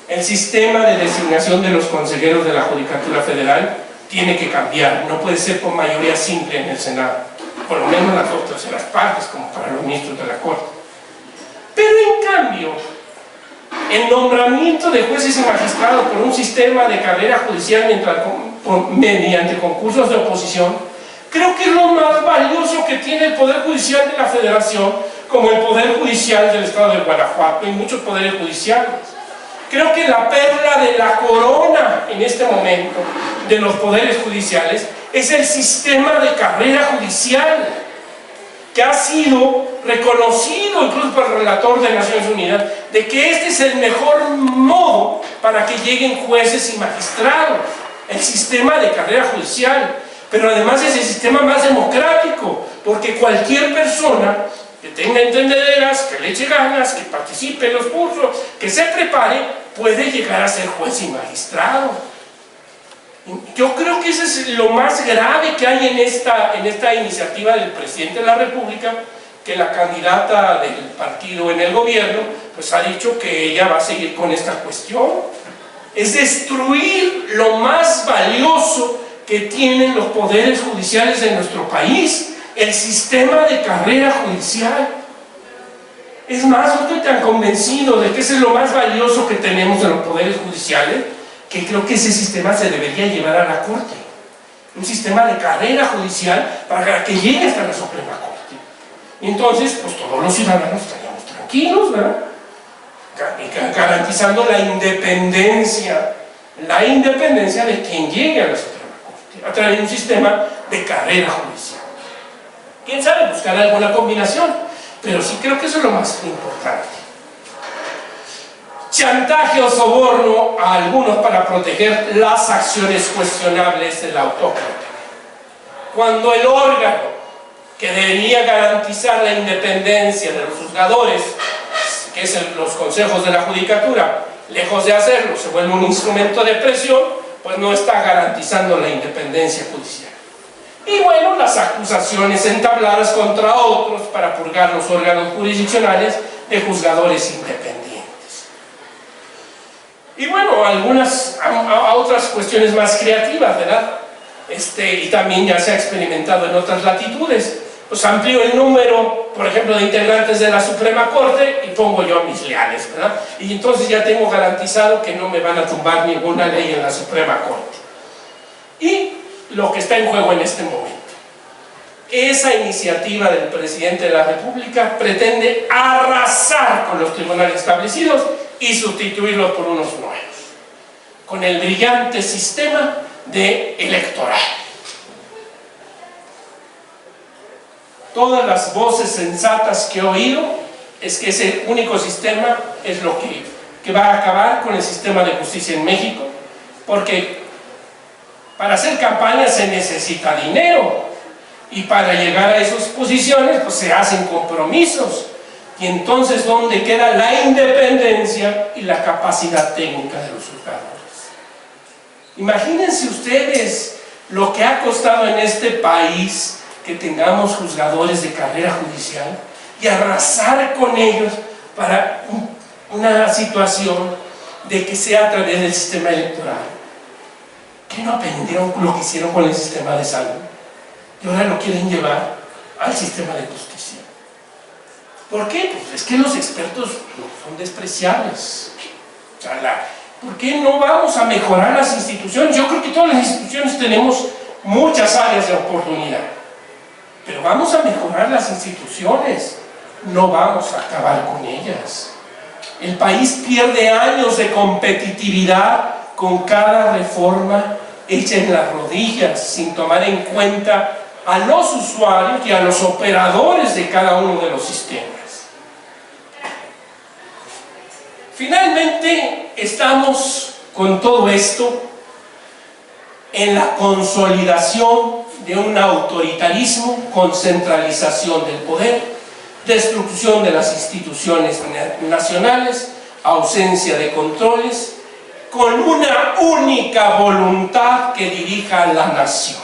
el sistema de designación de los consejeros de la Judicatura Federal tiene que cambiar. No puede ser con mayoría simple en el Senado, por lo menos las 2 terceras partes, como para los ministros de la Corte. Pero en cambio, el nombramiento de jueces y magistrados por un sistema de carrera judicial mediante concursos de oposición, creo que es lo más valioso que tiene el Poder Judicial de la Federación, como el Poder Judicial del Estado de Guanajuato y muchos poderes judiciales. Creo que la perla de la corona en este momento de los poderes judiciales es el sistema de carrera judicial, que ha sido reconocido incluso por el relator de Naciones Unidas, de que este es el mejor modo para que lleguen jueces y magistrados, el sistema de carrera judicial. Pero además es el sistema más democrático, porque cualquier persona que tenga entendederas, que le eche ganas, que participe en los cursos, que se prepare, puede llegar a ser juez y magistrado. Yo creo que eso es lo más grave que hay en esta iniciativa del presidente de la República, que la candidata del partido en el gobierno pues ha dicho que ella va a seguir con esta cuestión. Es destruir lo más valioso que tienen los poderes judiciales de nuestro país, el sistema de carrera judicial. Es más, yo estoy tan convencido de que ese es lo más valioso que tenemos de los poderes judiciales, que creo que ese sistema se debería llevar a la Corte. Un sistema de carrera judicial para que llegue hasta la Suprema Corte. Y entonces, pues todos los ciudadanos estaríamos tranquilos, ¿verdad? Garantizando la independencia de quien llegue a la Suprema Corte, a través de un sistema de carrera judicial. ¿Quién sabe? Buscar alguna combinación, pero sí creo que eso es lo más importante. Chantaje o soborno a algunos para proteger las acciones cuestionables del autócrata. Cuando el órgano que debería garantizar la independencia de los juzgadores, que es los consejos de la judicatura, lejos de hacerlo, se vuelve un instrumento de presión, pues no está garantizando la independencia judicial. Y bueno, las acusaciones entabladas contra otros para purgar los órganos jurisdiccionales de juzgadores independientes. Y bueno, a otras cuestiones más creativas, ¿verdad? Y también ya se ha experimentado en otras latitudes. Pues amplío el número, por ejemplo, de integrantes de la Suprema Corte y pongo yo a mis leales, ¿verdad? Y entonces ya tengo garantizado que no me van a tumbar ninguna ley en la Suprema Corte. Y lo que está en juego en este momento. Esa iniciativa del presidente de la República pretende arrasar con los tribunales establecidos y sustituirlos por unos nuevos, con el brillante sistema de electoral. Todas las voces sensatas que he oído es que ese único sistema es lo que va a acabar con el sistema de justicia en México, porque para hacer campaña se necesita dinero, y para llegar a esas posiciones pues se hacen compromisos, y entonces ¿dónde queda la independencia y la capacidad técnica de los juzgadores? Imagínense ustedes lo que ha costado en este país que tengamos juzgadores de carrera judicial y arrasar con ellos para una situación de que sea a través del sistema electoral. ¿Qué no aprendieron lo que hicieron con el sistema de salud? Y ahora lo quieren llevar al sistema de justicia. ¿Por qué? Pues es que los expertos son despreciables. O sea, ¿por qué no vamos a mejorar las instituciones? Yo creo que todas las instituciones tenemos muchas áreas de oportunidad, pero vamos a mejorar las instituciones, no vamos a acabar con ellas. El país pierde años de competitividad con cada reforma hecha en las rodillas, sin tomar en cuenta a los usuarios y a los operadores de cada uno de los sistemas. Finalmente, estamos con todo esto en la consolidación de un autoritarismo con centralización del poder, destrucción de las instituciones nacionales, ausencia de controles, con una única voluntad que dirija a la nación,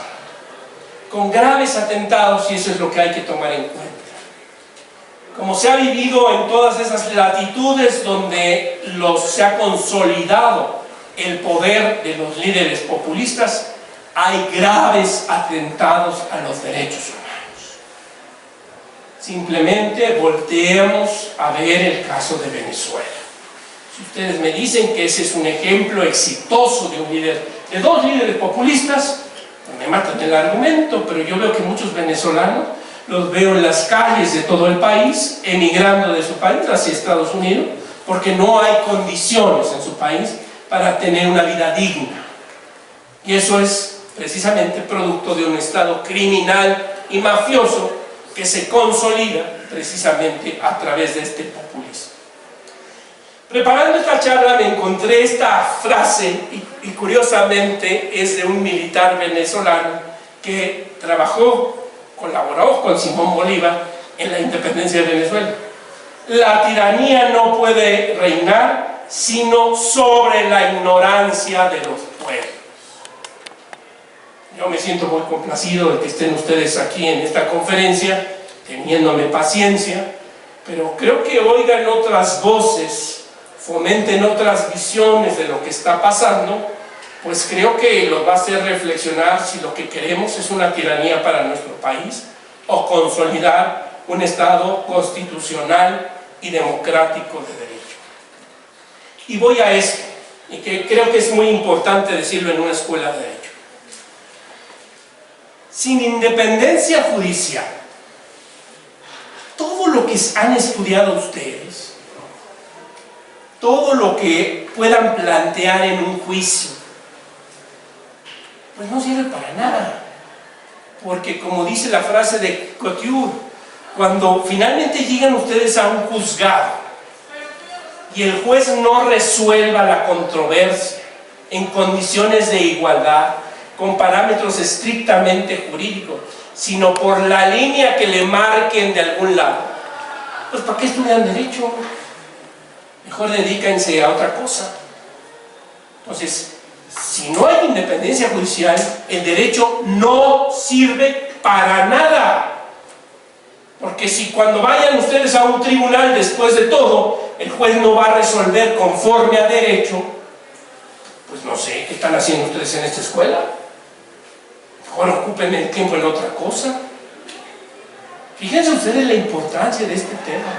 con graves atentados, y eso es lo que hay que tomar en cuenta. Como se ha vivido en todas esas latitudes donde se ha consolidado el poder de los líderes populistas, hay graves atentados a los derechos humanos. Simplemente volteemos a ver el caso de Venezuela. Si ustedes me dicen que ese es un ejemplo exitoso de un líder, de dos líderes populistas, pues me matan el argumento, pero yo veo que muchos venezolanos los veo en las calles de todo el país, emigrando de su país hacia Estados Unidos, porque no hay condiciones en su país para tener una vida digna. Y eso es precisamente producto de un estado criminal y mafioso que se consolida precisamente a través de este populismo. Preparando esta charla me encontré esta frase y curiosamente es de un militar venezolano que colaboró con Simón Bolívar en la independencia de Venezuela. La tiranía no puede reinar sino sobre la ignorancia de los pueblos. Yo me siento muy complacido de que estén ustedes aquí en esta conferencia, teniéndome paciencia, pero creo que oigan otras voces, fomenten otras visiones de lo que está pasando, pues creo que los va a hacer reflexionar si lo que queremos es una tiranía para nuestro país o consolidar un Estado constitucional y democrático de derecho. Y voy a esto, y que creo que es muy importante decirlo en una escuela de derecho. Sin independencia judicial, todo lo que han estudiado ustedes, todo lo que puedan plantear en un juicio, pues no sirve para nada. Porque como dice la frase de Couture, cuando finalmente llegan ustedes a un juzgado y el juez no resuelva la controversia en condiciones de igualdad, con parámetros estrictamente jurídicos, sino por la línea que le marquen de algún lado, pues ¿para qué estudian derecho? Mejor dedíquense a otra cosa. Entonces, si no hay independencia judicial, el derecho no sirve para nada. Porque si cuando vayan ustedes a un tribunal, después de todo, el juez no va a resolver conforme a derecho, pues no sé, ¿qué están haciendo ustedes en esta escuela? Mejor ocupen el tiempo en otra cosa. Fíjense ustedes la importancia de este tema.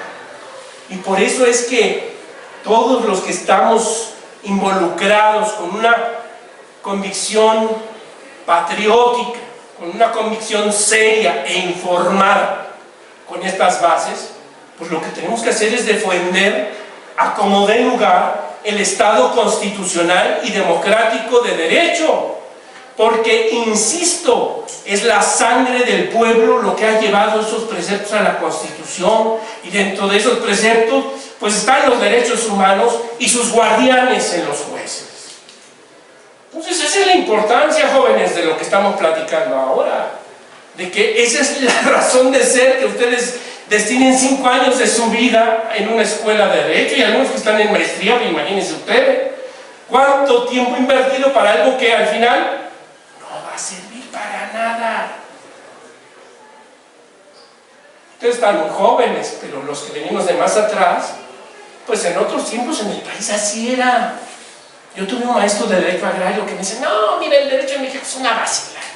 Y por eso es que todos los que estamos involucrados con una convicción patriótica, con una convicción seria e informada con estas bases, pues lo que tenemos que hacer es defender a como dé lugar el Estado constitucional y democrático de derecho. Porque, insisto, es la sangre del pueblo lo que ha llevado esos preceptos a la Constitución, y dentro de esos preceptos pues están los derechos humanos y sus guardianes en los jueces. Entonces esa es la importancia, jóvenes, de lo que estamos platicando ahora, de que esa es la razón de ser, que ustedes destinen 5 años de su vida en una escuela de derecho, y algunos que están en maestría, pues imagínense ustedes cuánto tiempo invertido para algo que al final no va a servir para nada. Ustedes están muy jóvenes, pero los que venimos de más atrás, pues en otros tiempos en el país así era. Yo tuve un maestro de derecho agrario que me dice: no, mira, el derecho en México es una vacilada.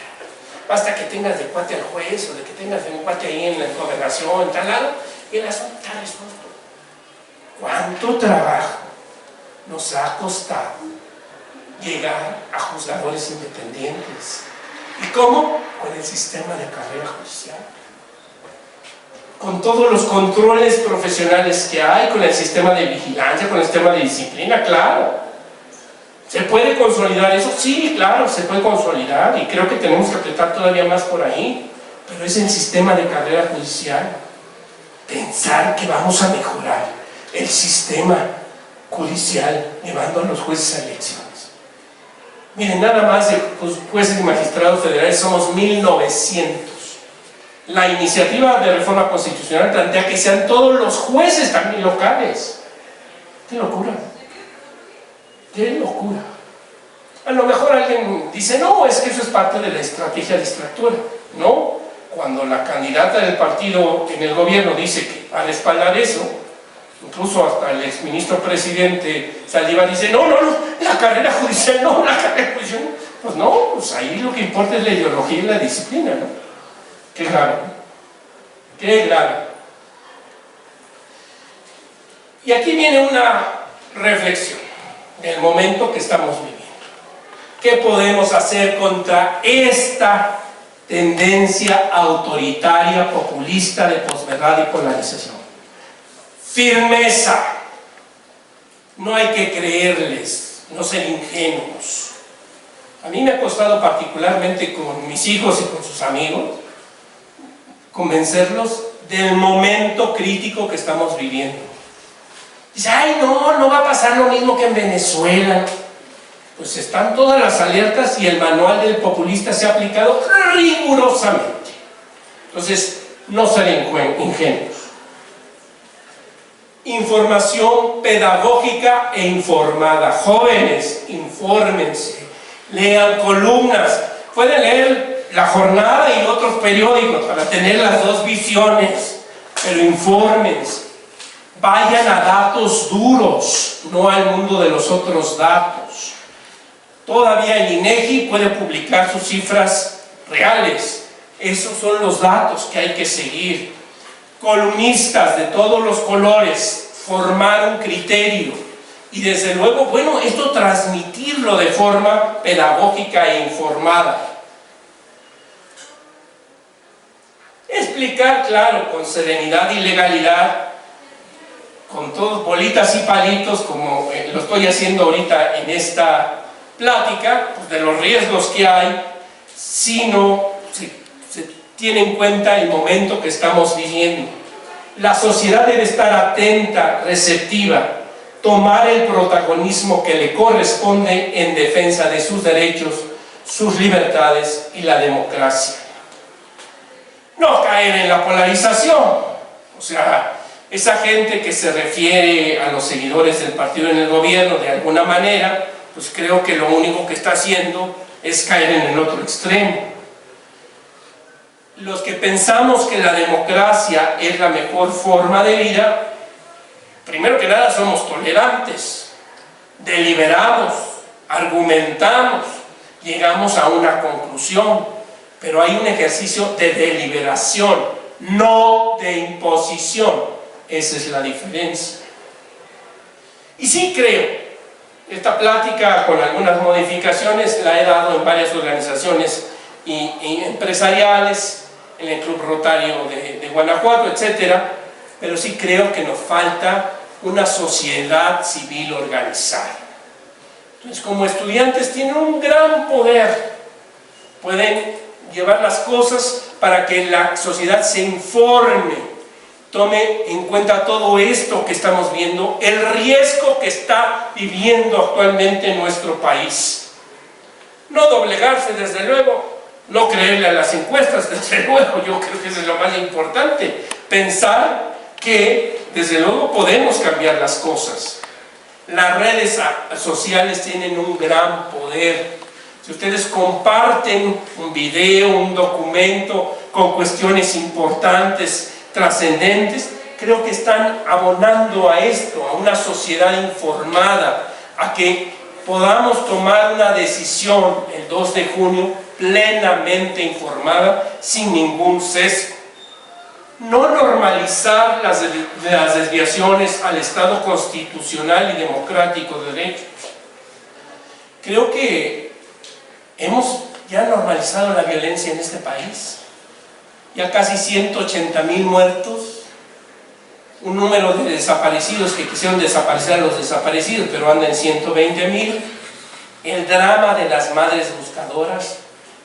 Basta que tengas de cuate al juez, o de que tengas de un cuate ahí en la gobernación, en tal lado, y el asunto está resuelto. ¿Cuánto trabajo nos ha costado llegar a juzgadores independientes? ¿Y cómo? Con el sistema de carrera judicial, con todos los controles profesionales que hay, con el sistema de vigilancia, con el sistema de disciplina. Claro, ¿se puede consolidar eso? Sí, claro, se puede consolidar, y creo que tenemos que apretar todavía más por ahí, pero es el sistema de carrera judicial. Pensar que vamos a mejorar el sistema judicial llevando a los jueces a elecciones. Miren, nada más de jueces y magistrados federales somos 1900. La iniciativa de reforma constitucional plantea que sean todos los jueces también locales. ¡Qué locura! ¡Qué locura! A lo mejor alguien dice: no, es que eso es parte de la estrategia distractora. No, cuando la candidata del partido en el gobierno dice que va a respaldar eso, incluso hasta el exministro presidente Saldívar dice: no, la carrera judicial no, la carrera judicial no. Pues no, pues ahí lo que importa es la ideología y la disciplina, ¿no? Qué grave, qué grave. Y aquí viene una reflexión del momento que estamos viviendo. ¿Qué podemos hacer contra esta tendencia autoritaria, populista de posverdad y polarización? Firmeza. No hay que creerles, no ser ingenuos. A mí me ha costado particularmente con mis hijos y con sus amigos convencerlos del momento crítico que estamos viviendo. Dice, ay no va a pasar lo mismo que en Venezuela. Pues están todas las alertas y el manual del populista se ha aplicado rigurosamente. Entonces, no ser ingenuos. Información pedagógica e informada. Jóvenes, infórmense, lean columnas, pueden leer La Jornada y otros periódicos para tener las dos visiones, pero infórmense. Vayan a datos duros, no al mundo de los otros datos. Todavía el INEGI puede publicar sus cifras reales. Esos son los datos que hay que seguir. Columnistas de todos los colores, formar un criterio. Y desde luego, bueno, esto transmitirlo de forma pedagógica e informada. Explicar, claro, con serenidad y legalidad, con todos bolitas y palitos, como lo estoy haciendo ahorita en esta plática, pues de los riesgos que hay, si no se tiene en cuenta el momento que estamos viviendo. La sociedad debe estar atenta, receptiva, tomar el protagonismo que le corresponde en defensa de sus derechos, sus libertades y la democracia. No caer en la polarización, o sea, esa gente que se refiere a los seguidores del partido en el gobierno de alguna manera, pues creo que lo único que está haciendo es caer en el otro extremo. Los que pensamos que la democracia es la mejor forma de vida, primero que nada somos tolerantes, deliberados, argumentamos, llegamos a una conclusión, pero hay un ejercicio de deliberación, no de imposición. Esa es la diferencia. Y sí creo, esta plática con algunas modificaciones la he dado en varias organizaciones y empresariales, en el Club Rotario de Guanajuato, etcétera, pero sí creo que nos falta una sociedad civil organizada. Entonces, como estudiantes tienen un gran poder, pueden llevar las cosas para que la sociedad se informe, tome en cuenta todo esto que estamos viendo, el riesgo que está viviendo actualmente en nuestro país. No doblegarse, desde luego, no creerle a las encuestas, desde luego, yo creo que eso es lo más importante, pensar que, desde luego, podemos cambiar las cosas. Las redes sociales tienen un gran poder. Si ustedes comparten un video, un documento con cuestiones importantes, trascendentes, creo que están abonando a esto, a una sociedad informada, a que podamos tomar una decisión el 2 de junio plenamente informada, sin ningún sesgo. No normalizar las desviaciones al Estado constitucional y democrático de derecho. Creo que hemos ya normalizado la violencia en este país. Ya casi 180,000 muertos, un número de desaparecidos que quisieron desaparecer a los desaparecidos, pero andan en 120,000. El drama de las madres buscadoras,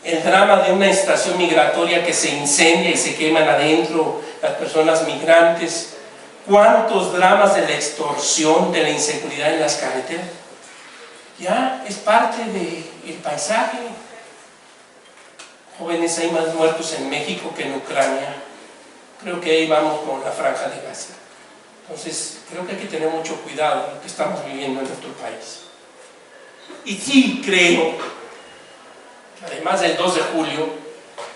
el drama de una estación migratoria que se incendia y se queman adentro las personas migrantes. ¿Cuántos dramas de la extorsión, de la inseguridad en las carreteras? Ya es parte del paisaje. Jóvenes, hay más muertos en México que en Ucrania. Creo que ahí vamos con la franja de Gaza. Entonces, creo que hay que tener mucho cuidado con lo que estamos viviendo en nuestro país. Y sí creo que además del 2 de julio,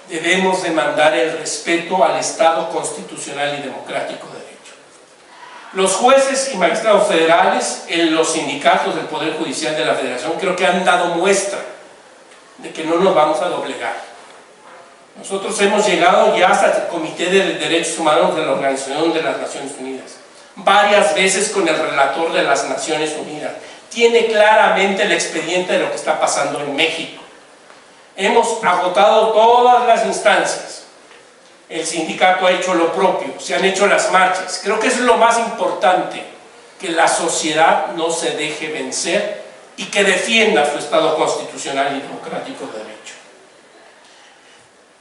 debemos demandar el respeto al Estado constitucional y democrático de derecho. Los jueces y magistrados federales, los sindicatos del Poder Judicial de la Federación, creo que han dado muestra de que no nos vamos a doblegar. Nosotros hemos llegado ya hasta el Comité de Derechos Humanos de la Organización de las Naciones Unidas. varias veces con el relator de las Naciones Unidas. Tiene claramente el expediente de lo que está pasando en México. Hemos agotado todas las instancias. El sindicato ha hecho lo propio, se han hecho las marchas. Creo que eso es lo más importante, que la sociedad no se deje vencer y que defienda su Estado constitucional y democrático de derecho.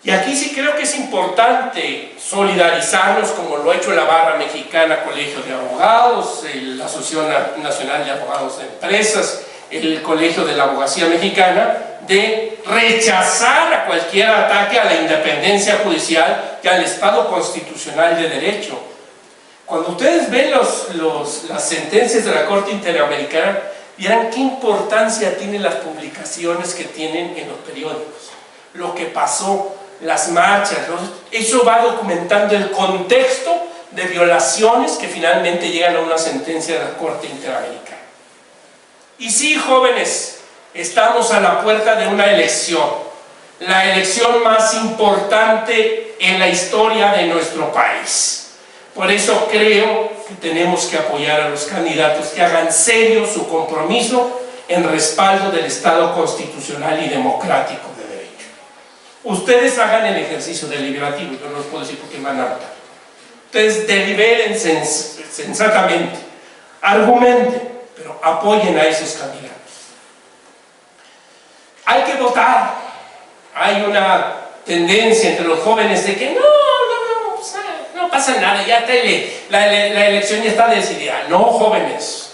Y aquí sí creo que es importante solidarizarnos, como lo ha hecho la Barra Mexicana, Colegio de Abogados, la Asociación Nacional de Abogados de Empresas, el Colegio de la Abogacía Mexicana, de rechazar a cualquier ataque a la independencia judicial y al Estado constitucional de derecho. Cuando ustedes ven las sentencias de la Corte Interamericana, verán qué importancia tienen las publicaciones que tienen en los periódicos, lo que pasó, las marchas, eso va documentando el contexto de violaciones que finalmente llegan a una sentencia de la Corte Interamericana. Y sí, jóvenes, estamos a la puerta de una elección, la elección más importante en la historia de nuestro país. Por eso creo que tenemos que apoyar a los candidatos que hagan serio su compromiso en respaldo del Estado constitucional y democrático de derecho. Ustedes hagan el ejercicio deliberativo, yo no les puedo decir por qué van a votar. Ustedes deliberen sensatamente, argumenten, pero apoyen a esos candidatos. Hay que votar. Hay una tendencia entre los jóvenes de que no pasa nada, ya la elección ya está decidida. No, jóvenes,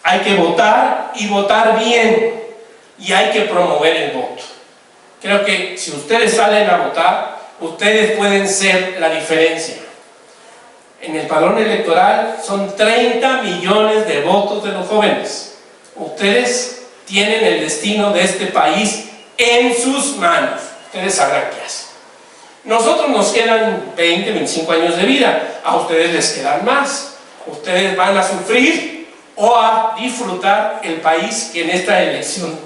hay que votar y votar bien, y hay que promover el voto. Creo que si ustedes salen a votar, ustedes pueden ser la diferencia. En el padrón electoral son 30 millones de votos de los jóvenes. Ustedes tienen el destino de este país en sus manos. Ustedes sabrán qué hacen. Nosotros nos quedan 20, 25 años de vida. A ustedes les quedan más. Ustedes van a sufrir o a disfrutar el país que en esta elección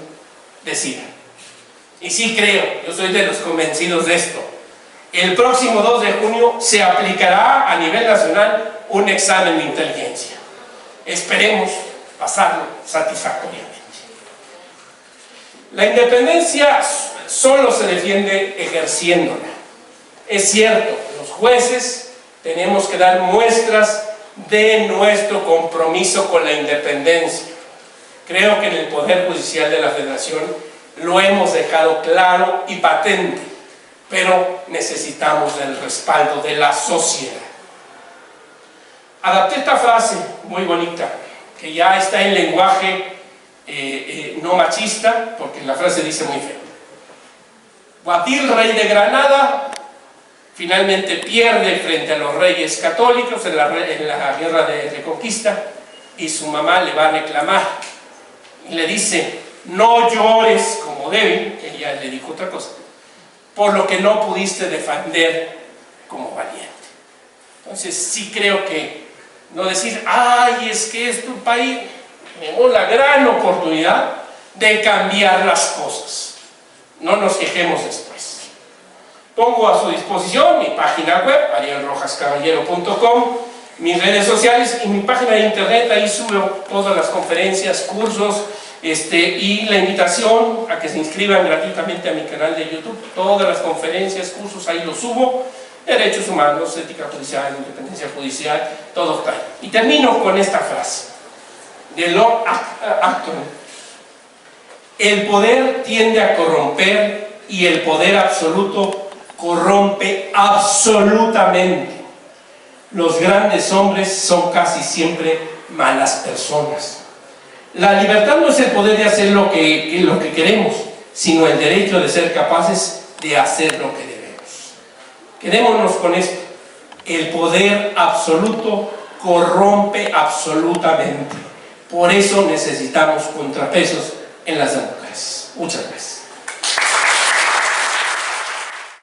decidan. Y sí creo, yo soy de los convencidos de esto. El próximo 2 de junio se aplicará a nivel nacional un examen de inteligencia. Esperemos pasarlo satisfactoriamente. La independencia solo se defiende ejerciéndola. Es cierto, los jueces tenemos que dar muestras de nuestro compromiso con la independencia. Creo que en el Poder Judicial de la Federación lo hemos dejado claro y patente, pero necesitamos del respaldo de la sociedad. Adapté esta frase muy bonita, que ya está en lenguaje no machista, porque la frase dice muy feo. Guatil, rey de Granada, finalmente pierde frente a los reyes católicos en la guerra de Reconquista, y su mamá le va a reclamar y le dice: no llores como débil, ella le dijo otra cosa, por lo que no pudiste defender como valiente. Entonces sí creo que no decir, ay, es que es tu país, tenemos la gran oportunidad de cambiar las cosas. No nos quejemos después. Pongo a su disposición mi página web, arielrojascaballero.com, mis redes sociales y mi página de internet. Ahí subo todas las conferencias, cursos, y la invitación a que se inscriban gratuitamente a mi canal de YouTube. Todas las conferencias, cursos, ahí los subo. Derechos humanos, ética judicial, independencia judicial, todo está ahí. Y termino con esta frase de Lord Acton: el poder tiende a corromper y el poder absoluto corrompe absolutamente. Los grandes hombres son casi siempre malas personas. La libertad no es el poder de hacer lo que queremos, sino el derecho de ser capaces de hacer lo que debemos. Quedémonos con esto: el poder absoluto corrompe absolutamente. Por eso necesitamos contrapesos en las democracias. Muchas gracias.